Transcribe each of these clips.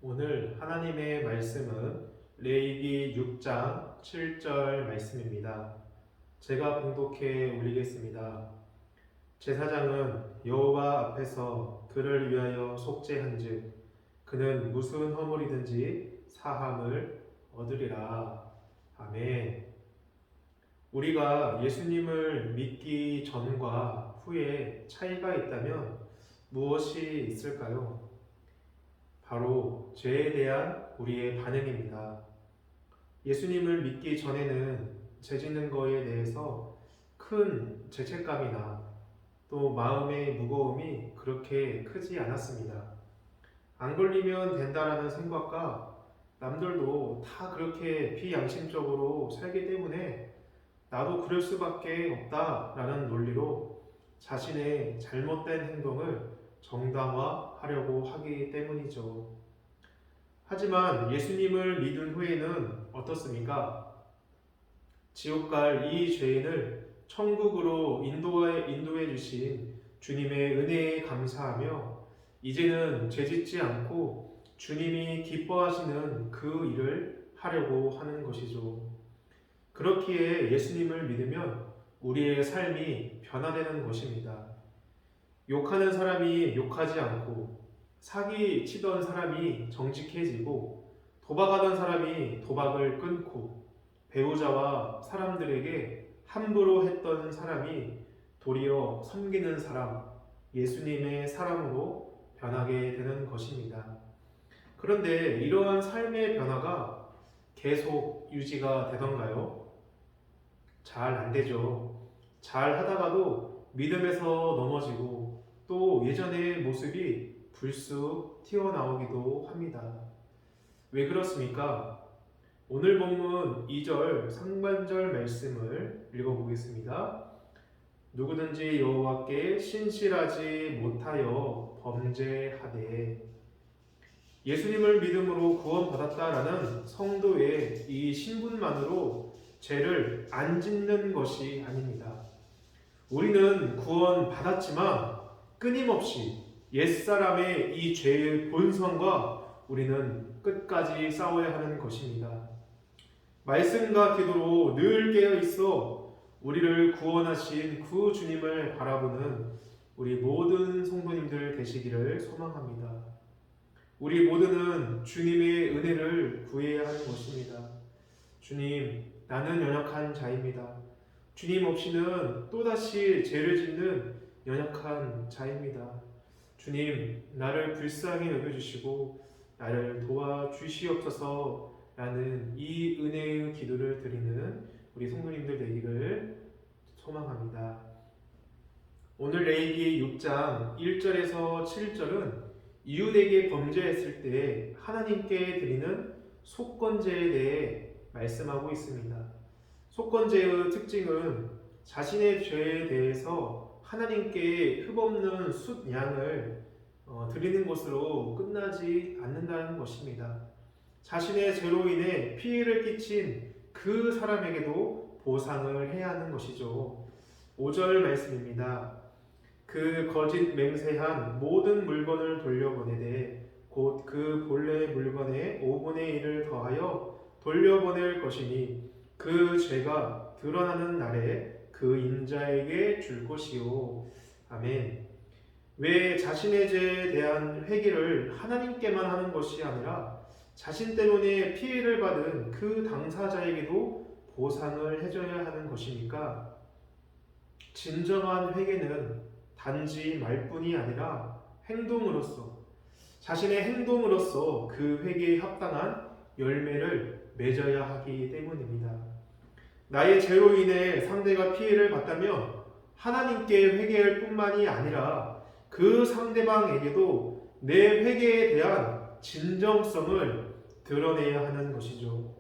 오늘 하나님의 말씀은 레위기 6장 7절 말씀입니다. 제가 봉독해 올리겠습니다. 제사장은 여호와 앞에서 그를 위하여 속죄한즉 그는 무슨 허물이든지 사함을 얻으리라. 아멘. 우리가 예수님을 믿기 전과 후에 차이가 있다면 무엇이 있을까요? 바로 죄에 대한 우리의 반응입니다. 예수님을 믿기 전에는 죄 짓는 거에 대해서 큰 죄책감이나 또 마음의 무거움이 그렇게 크지 않았습니다. 안 걸리면 된다라는 생각과 남들도 다 그렇게 비양심적으로 살기 때문에 나도 그럴 수밖에 없다라는 논리로 자신의 잘못된 행동을 정당화하려고 하기 때문이죠. 하지만 예수님을 믿은 후에는 어떻습니까? 지옥 갈 이 죄인을 천국으로 인도해 주신 주님의 은혜에 감사하며 이제는 죄짓지 않고 주님이 기뻐하시는 그 일을 하려고 하는 것이죠. 그렇기에 예수님을 믿으면 우리의 삶이 변화되는 것입니다. 욕하는 사람이 욕하지 않고 사기 치던 사람이 정직해지고 도박하던 사람이 도박을 끊고 배우자와 사람들에게 함부로 했던 사람이 도리어 섬기는 사람, 예수님의 사람으로 변하게 되는 것입니다. 그런데 이러한 삶의 변화가 계속 유지가 되던가요? 잘 안 되죠. 잘 하다가도 믿음에서 넘어지고 또 예전의 모습이 불쑥 튀어나오기도 합니다. 왜 그렇습니까? 오늘 본문 2절 상반절 말씀을 읽어보겠습니다. 누구든지 여호와께 신실하지 못하여 범죄하되 예수님을 믿음으로 구원받았다라는 성도의 이 신분만으로 죄를 안 짓는 것이 아닙니다. 우리는 구원받았지만 끊임없이 옛사람의 이 죄의 본성과 우리는 끝까지 싸워야 하는 것입니다. 말씀과 기도로 늘 깨어 있어 우리를 구원하신 그 주님을 바라보는 우리 모든 성도님들 되시기를 소망합니다. 우리 모두는 주님의 은혜를 구해야 하는 것입니다. 주님, 나는 연약한 자입니다. 주님 없이는 또다시 죄를 짓는 연약한 자입니다. 주님, 나를 불쌍히 여겨주시고 나를 도와주시옵소서 라는 이 은혜의 기도를 드리는 우리 성도님들 되기를 소망합니다. 오늘 레위기 6장 1절에서 7절은 이웃에게 범죄했을 때 하나님께 드리는 속건제에 대해 말씀하고 있습니다. 속건제의 특징은 자신의 죄에 대해서 하나님께 흠없는 숫양을 드리는 것으로 끝나지 않는다는 것입니다. 자신의 죄로 인해 피해를 끼친 그 사람에게도 보상을 해야 하는 것이죠. 5절 말씀입니다. 그 거짓 맹세한 모든 물건을 돌려보내되 곧 그 본래 물건의 5분의 1을 더하여 돌려보낼 것이니 그 죄가 드러나는 날에 그 인자에게 줄 것이요. 아멘. 왜 자신의 죄에 대한 회개를 하나님께만 하는 것이 아니라 자신 때문에 피해를 받은 그 당사자에게도 보상을 해줘야 하는 것입니까? 진정한 회개는 단지 말뿐이 아니라 행동으로서 자신의 행동으로서 그 회개에 합당한 열매를 맺어야 하기 때문입니다. 나의 죄로 인해 상대가 피해를 받다면 하나님께 회개할 뿐만이 아니라 그 상대방에게도 내 회개에 대한 진정성을 드러내야 하는 것이죠.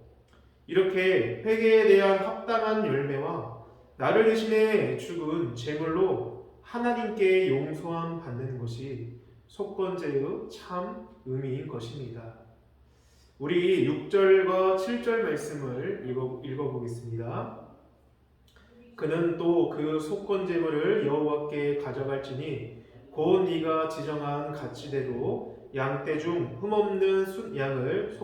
이렇게 회개에 대한 합당한 열매와 나를 대신해 죽은 제물로 하나님께 용서함 받는 것이 속건제의 참 의미인 것입니다. 우리 6절과 7절 말씀을 읽어보겠습니다. 그는 또 그 속건제물을 여호와께 가져갈지니 곧 네가 지정한 가치대로 양떼 중 흠없는 순양을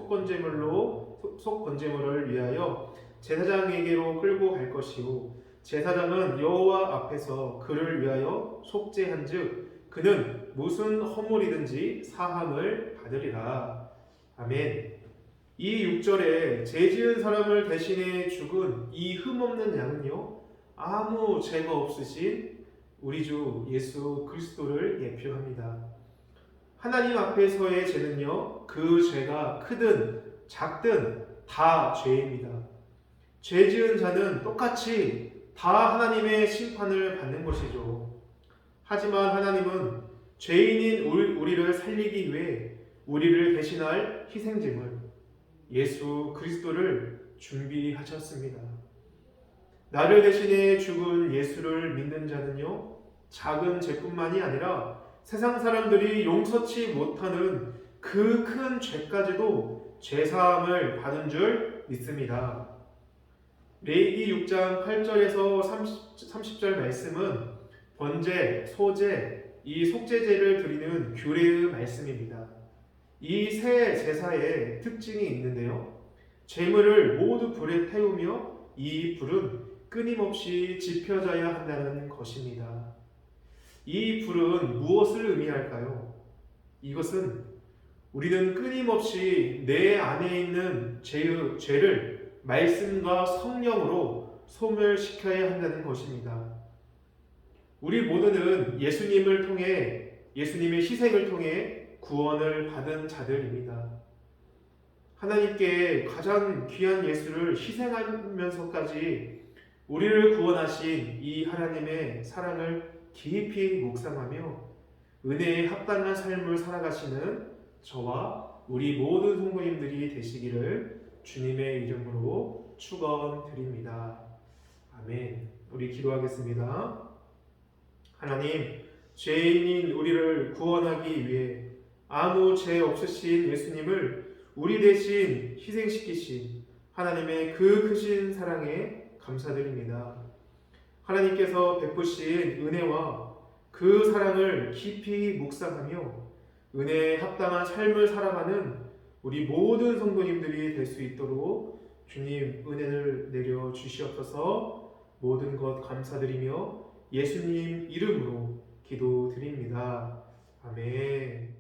속건제물을 위하여 제사장에게로 끌고 갈 것이요 제사장은 여호와 앞에서 그를 위하여 속죄한즉 그는 무슨 허물이든지 사함을 받으리라. 아멘. 이 6절에 죄 지은 사람을 대신해 죽은 이 흠없는 양은요 아무 죄가 없으신 우리 주 예수 그리스도를 예표합니다. 하나님 앞에서의 죄는요 그 죄가 크든 작든 다 죄입니다. 죄 지은 자는 똑같이 다 하나님의 심판을 받는 것이죠. 하지만 하나님은 죄인인 우리를 살리기 위해 우리를 대신할 희생제물 예수 그리스도를 준비하셨습니다. 나를 대신해 죽은 예수를 믿는 자는요 작은 죄뿐만이 아니라 세상 사람들이 용서치 못하는 그 큰 죄까지도 죄사함을 받은 줄 믿습니다. 레위기 6장 8절에서 30절 말씀은 번제, 소제, 이 속죄제를 드리는 규례의 말씀입니다. 이 세 제사에 특징이 있는데요. 제물을 모두 불에 태우며 이 불은 끊임없이 지펴져야 한다는 것입니다. 이 불은 무엇을 의미할까요? 이것은 우리는 끊임없이 내 안에 있는 죄를 말씀과 성령으로 소멸시켜야 한다는 것입니다. 우리 모두는 예수님을 통해 예수님의 희생을 통해 구원을 받은 자들입니다. 하나님께 가장 귀한 예수를 희생하면서까지 우리를 구원하신 이 하나님의 사랑을 깊이 묵상하며 은혜에 합당한 삶을 살아가시는 저와 우리 모든 성도님들이 되시기를 주님의 이름으로 축원드립니다. 아멘. 우리 기도하겠습니다. 하나님, 죄인인 우리를 구원하기 위해 아무 죄 없으신 예수님을 우리 대신 희생시키신 하나님의 그 크신 사랑에 감사드립니다. 하나님께서 베푸신 은혜와 그 사랑을 깊이 묵상하며 은혜에 합당한 삶을 살아가는 우리 모든 성도님들이 될 수 있도록 주님 은혜를 내려 주시옵소서. 모든 것 감사드리며 예수님 이름으로 기도드립니다. 아멘.